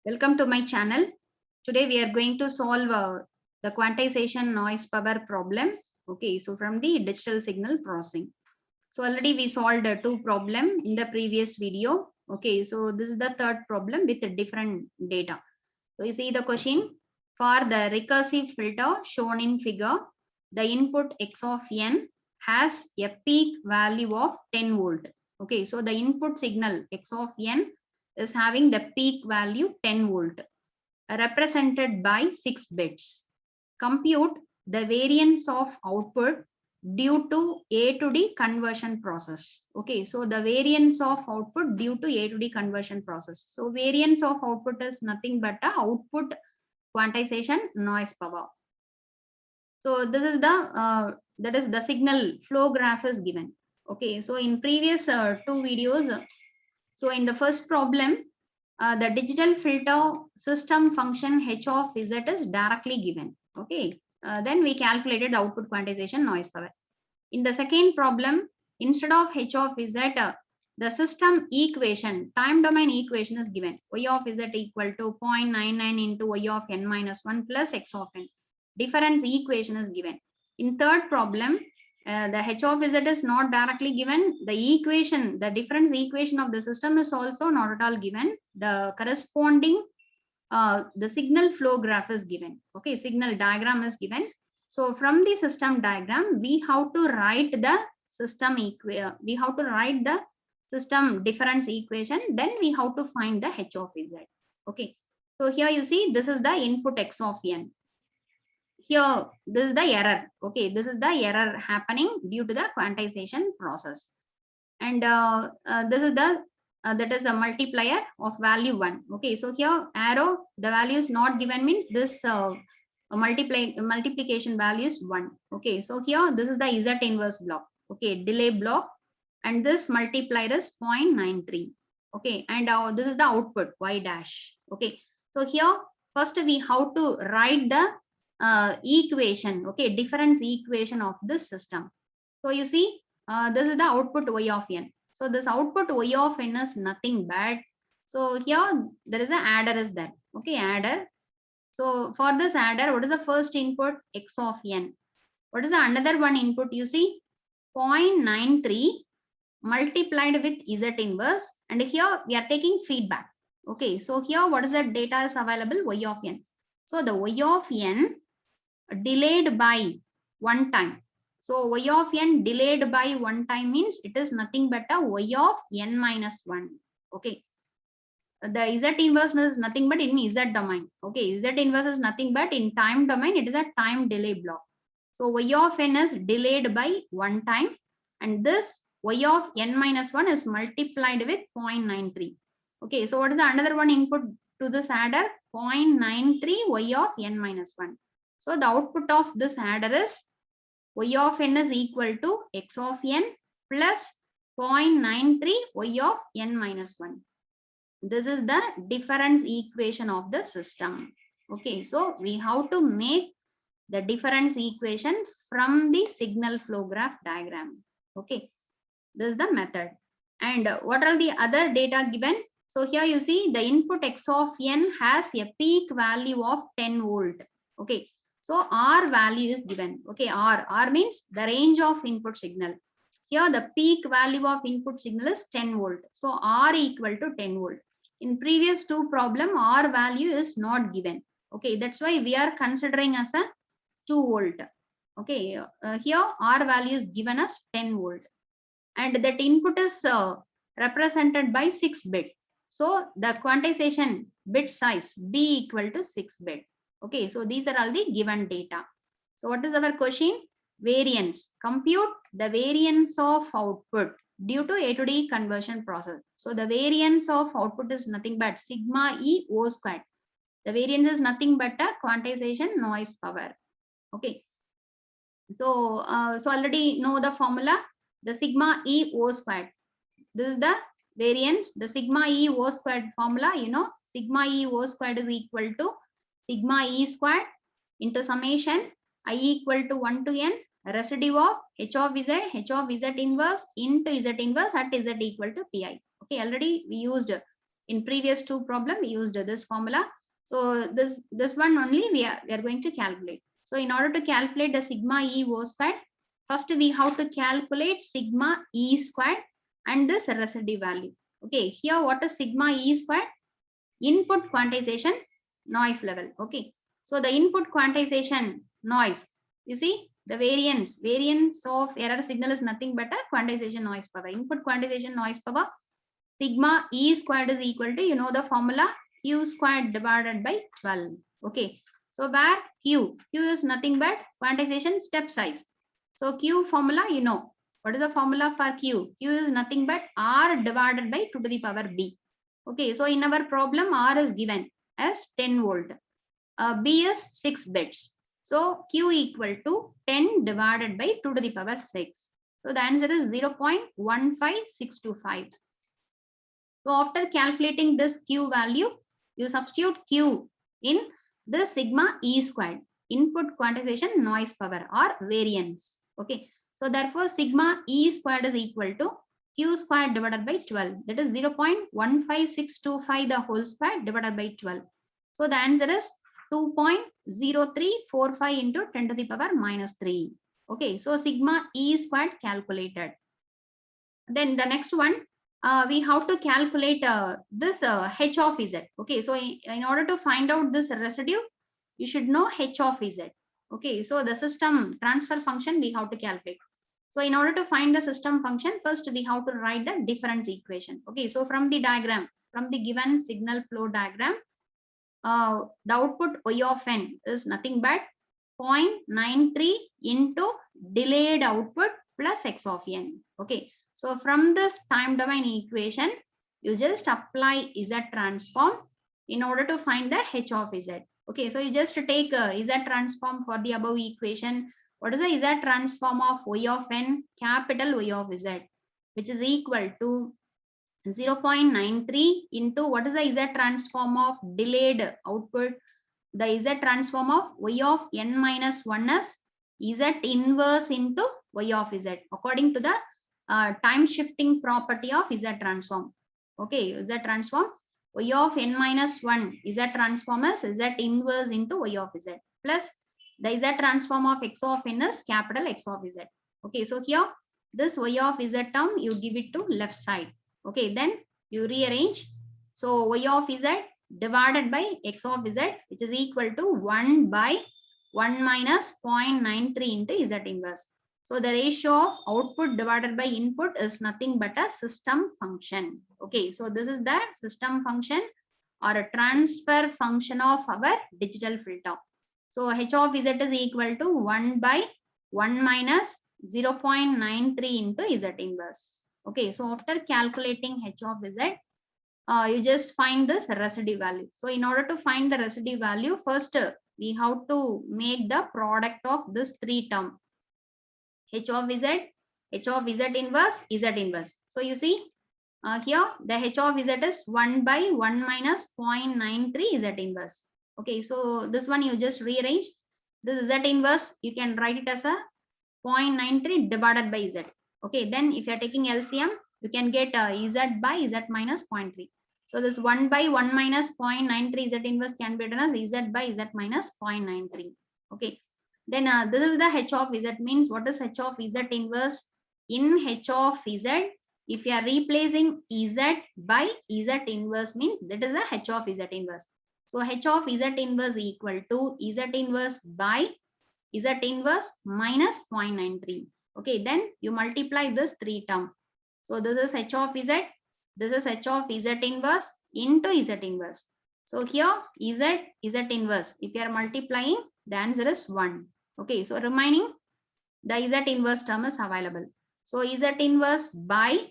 Welcome to my channel. Today we are going to solve the quantization noise power problem. Okay, so from the digital signal processing. So already we solved two problem in the previous video. Okay, so this is the third problem with different data. So you see the question, for the recursive filter shown in figure, the input x of n has a peak value of 10 volt. Okay, so the input signal x of n is having the peak value 10 volt represented by 6 bits. Compute the variance of output due to A to D conversion process. Okay, so the variance of output due to A to D conversion process. So variance of output is nothing but the output quantization noise power. So this is that is the signal flow graph is given. Okay, so in previous two videos, so in the first problem, the digital filter system function h of z is directly given. Okay, then we calculated the output quantization noise power. In the second problem, instead of h of z, the system equation, time domain equation is given. Y of z equal to 0.99 into y of n minus 1 plus x of n. Difference equation is given. In third problem, the h of z is not directly given. The equation, the difference equation of the system is also not at all given. The corresponding, the signal flow graph is given. Okay, signal diagram is given. So from the system diagram, we have to write the we have to write the system difference equation. Then we have to find the h of z. Okay, so here you see this is the input x of n. Here this is the error. Okay, this is the error happening due to the quantization process, and this is the that is a multiplier of value 1. Okay, so here arrow, the value is not given, means this multiplication value is 1. Okay, so here this is the z inverse block. Okay, delay block, and this multiplier is 0.93. Okay, and this is the output y dash. Okay, so here first we have to write the equation. Okay, difference equation of this system. So you see, this is the output y of n. So this output y of n is nothing but, so here there is an adder is there. Okay, adder. So for this adder, what is the first input? X of n. What is the another one input? You see, 0.93 multiplied with z inverse, and here we are taking feedback. Okay, so here what is the data is available? Y of n. So the y of n delayed by one time. So y of n delayed by one time means it is nothing but a y of n minus 1. Okay, the z inverse is nothing but in z domain. Okay, z inverse is nothing but in time domain, it is a time delay block. So y of n is delayed by one time, and this y of n minus 1 is multiplied with 0.93. Okay, so what is the another one input to this adder? 0.93 y of n minus 1. So the output of this adder is y of n is equal to x of n plus 0.93 y of n minus 1. This is the difference equation of the system. Okay, so we have to make the difference equation from the signal flow graph diagram. Okay, this is the method. And what are the other data given? So here you see the input x of n has a peak value of 10 volt. Okay, so R value is given. Okay, R means the range of input signal. Here the peak value of input signal is 10 volt. So R equal to 10 volt. In previous two problem, R value is not given. Okay, that's why we are considering as a 2 volt. Okay, here R value is given as 10 volt. And that input is represented by 6 bit. So the quantization bit size B equal to 6 bit. Okay, so these are all the given data. So what is our question? Variance. Compute the variance of output due to A to D conversion process. So the variance of output is nothing but sigma E O squared. The variance is nothing but a quantization noise power. Okay. So, so already know the formula, the sigma E O squared. This is the variance, the sigma E O squared formula, you know, sigma E O squared is equal to sigma E squared into summation I equal to 1 to n residue of h of z inverse into z inverse at z equal to pi. Okay, already we used In previous two problem, we used this formula. So this one only we are going to calculate. So in order to calculate the sigma E O squared, first we have to calculate sigma E squared and this residue value. Okay, here what is sigma E squared? Input quantization noise level. Okay, so the input quantization noise, you see the variance of error signal is nothing but a quantization noise power. Input quantization noise power sigma E squared is equal to, you know the formula, Q squared divided by 12. Okay, so where Q is nothing but quantization step size. So Q formula, you know what is the formula for Q? Q is nothing but R divided by 2 to the power B. Okay, so in our problem, R is given as 10 volt. B is 6 bits. So Q equal to 10 divided by 2 to the power 6. So the answer is 0.15625. So after calculating this Q value, you substitute Q in the sigma E squared, input quantization noise power or variance. Okay, so therefore sigma E squared is equal to Q squared divided by 12. That is 0.15625 the whole square divided by 12. So the answer is 2.0345 into 10 to the power minus 3. Okay, so sigma E squared calculated. Then the next one, we have to calculate this h of z. Okay, so in order to find out this residue, you should know h of z. Okay, so the system transfer function we have to calculate. So in order to find the system function, first we have to write the difference equation. Okay, so from the diagram, from the given signal flow diagram, the output y of n is nothing but 0.93 into delayed output plus x of n. Okay, so from this time domain equation, you just apply z transform in order to find the h of z. Okay, so you just take z transform for the above equation. What is the z transform of y of n, capital Y of z, which is equal to 0.93 into what is the z transform of delayed output? The z transform of y of n minus 1 is z inverse into y of z according to the time shifting property of z transform. Okay, z transform y of n minus 1 z transform is z inverse into y of z plus the z transform of x of n is capital X of z. Okay, so here this y of z term you give it to left side. Okay, then you rearrange. So y of z divided by x of z, which is equal to 1 by 1 minus 0.93 into z inverse. So the ratio of output divided by input is nothing but a system function. Okay, so this is the system function or a transfer function of our digital filter. So h of z is equal to 1 by 1 minus 0.93 into z inverse. Okay, so after calculating h of z, you just find this residue value. So in order to find the residue value, first we have to make the product of this three term, h of z inverse, z inverse. So you see here the h of z is 1 by 1 minus 0.93 z inverse. Okay, so this one you just rearrange. This z inverse, you can write it as a 0.93 divided by z. Okay, then if you are taking LCM, you can get z by z minus 0.3. So this 1 by 1 minus 0.93 z inverse can be written as z by z minus 0.93. Okay, then this is the h of z, means what is h of z inverse? In h of z, if you are replacing z by z inverse, means that is the h of z inverse. So h of z inverse equal to z inverse by z inverse minus 0.93. Okay, then you multiply this three term. So this is h of z, this is h of z inverse into z inverse. So here z inverse, if you are multiplying, the answer is 1. Okay, so remaining the z inverse term is available. So z inverse by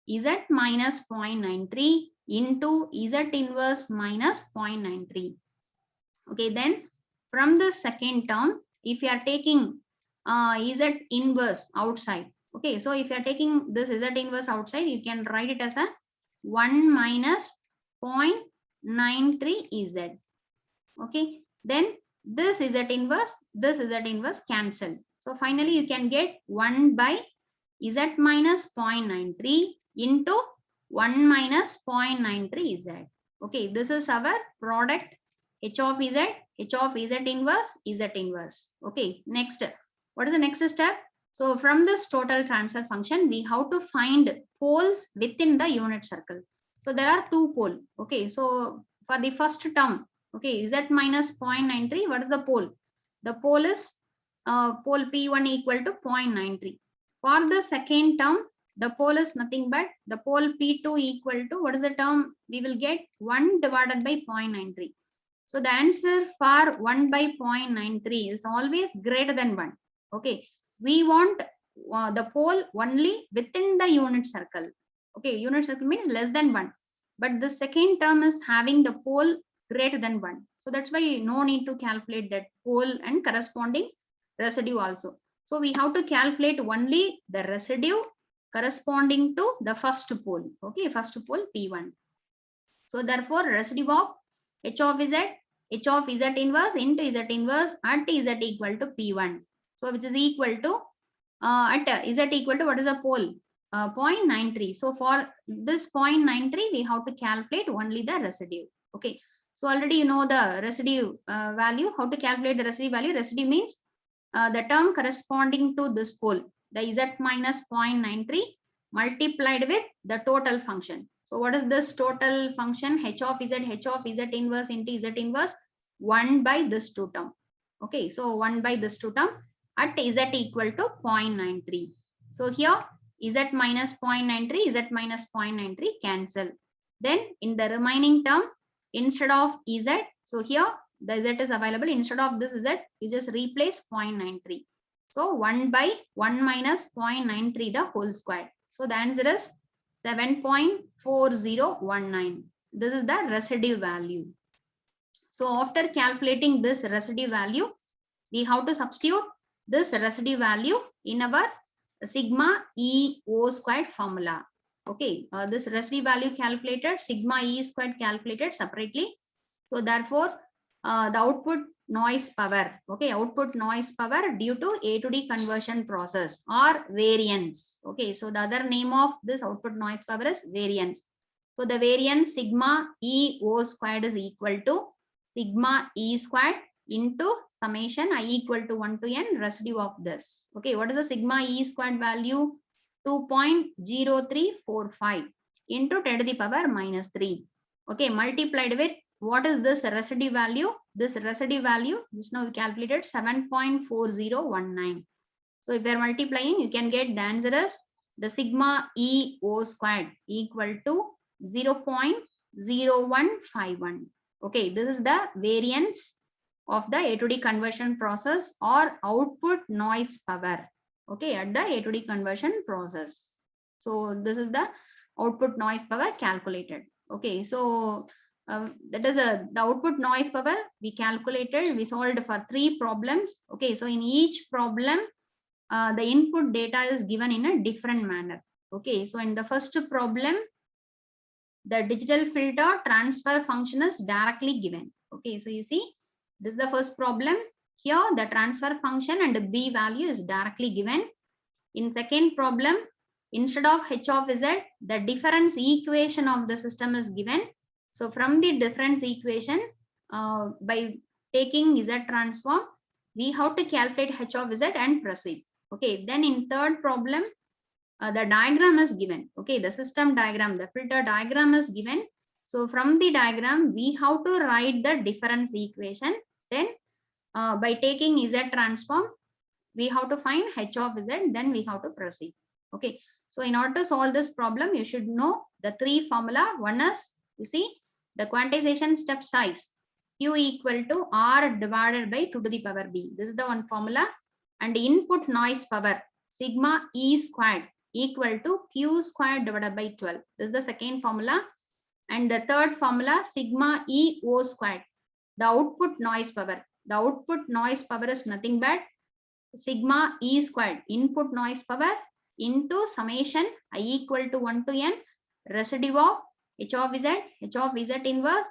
z minus 0.93 into z inverse minus 0.93. Okay, then from the second term, if you are taking z inverse outside, okay, so if you are taking this z inverse outside, you can write it as a 1 minus 0.93 z. Okay, then this z inverse cancel. So finally you can get 1 by z minus 0.93 into 1 minus 0.93 Z. Okay, this is our product H of Z, H of Z inverse, Z inverse. Okay, next, what is the next step? So from this total transfer function, we have to find poles within the unit circle. So there are two poles. Okay, so for the first term, okay, Z minus 0.93, what is the pole? The pole is pole P1 equal to 0.93. For the second term, the pole is nothing but the pole P2 equal to, what is the term? We will get 1 divided by 0.93. So the answer for 1 by 0.93 is always greater than 1. Okay, we want the pole only within the unit circle. Okay, unit circle means less than 1. But the second term is having the pole greater than 1. So that's why no need to calculate that pole and corresponding residue also. So we have to calculate only the residue corresponding to the first pole. Okay, first pole P1. So therefore residue of H of Z inverse into Z inverse at Z equal to P1. So which is equal to at Z equal to, what is the pole? 0.93. So for this 0.93, we have to calculate only the residue. Okay. So already you know the residue value. How to calculate the residue value? Residue means the term corresponding to this pole, the Z minus 0.93 multiplied with the total function. So what is this total function? H of Z inverse into Z inverse 1 by this two term. Okay, so 1 by this two term at Z equal to 0.93. So here Z minus 0.93, Z minus 0.93 cancel. Then in the remaining term, instead of Z, so here the Z is available. Instead of this Z, you just replace 0.93. So 1 by 1 minus 0.93 the whole square. So the answer is 7.4019. This is the residue value. So after calculating this residue value, we have to substitute this residue value in our sigma E O squared formula. Okay, this residue value calculated, sigma E squared calculated separately. So therefore, the output noise power, okay, output noise power due to A to D conversion process or variance. Okay, so the other name of this output noise power is variance. So the variance sigma E O squared is equal to sigma E squared into summation I equal to 1 to n residue of this. Okay, what is the sigma E squared value? 2.0345 into 10 to the power minus 3. Okay, multiplied with, what is this residue value? This residue value, just now we calculated 7.4019. So if you are multiplying, you can get the answer as the sigma E O squared equal to 0.0151. Okay, this is the variance of the A to D conversion process or output noise power. Okay, at the A to D conversion process. So this is the output noise power calculated. Okay, so that is the output noise power we calculated. We solved for 3 problems. Okay, so in each problem, the input data is given in a different manner. Okay, so in the first problem, the digital filter transfer function is directly given. Okay, so you see, this is the first problem. Here, the transfer function and B value is directly given. In second problem, instead of H of Z, the difference equation of the system is given. So from the difference equation, by taking Z transform, we have to calculate H of Z and proceed. Okay, then in third problem, the diagram is given. Okay, the system diagram, the filter diagram is given. So from the diagram, we have to write the difference equation. Then by taking Z transform, we have to find H of Z, then we have to proceed. Okay, so in order to solve this problem, you should know the 3 formula. One is, you see, the quantization step size, Q equal to R divided by 2 to the power B. This is the one formula. And input noise power, sigma E squared equal to Q squared divided by 12. This is the second formula. And the third formula, sigma E O squared, the output noise power. The output noise power is nothing but sigma E squared, input noise power, into summation I equal to 1 to n residue of H of Z inverse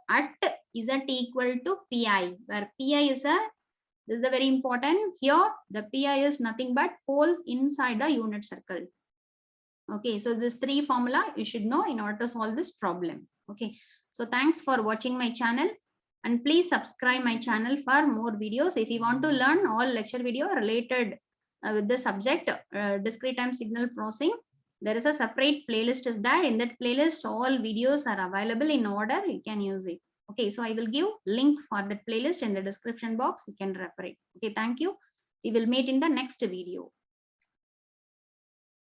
at Z equal to Pi, where Pi is this is the very important. Here the Pi is nothing but poles inside the unit circle. Okay, so this three formula you should know in order to solve this problem. Okay, so thanks for watching my channel, and please subscribe my channel for more videos. If you want to learn all lecture video related with the subject discrete time signal processing, there is a separate playlist is there. In that playlist all videos are available in order, you can use it. Okay, so I will give link for that playlist in the description box, you can refer it. Okay, thank you. We will meet in the next video.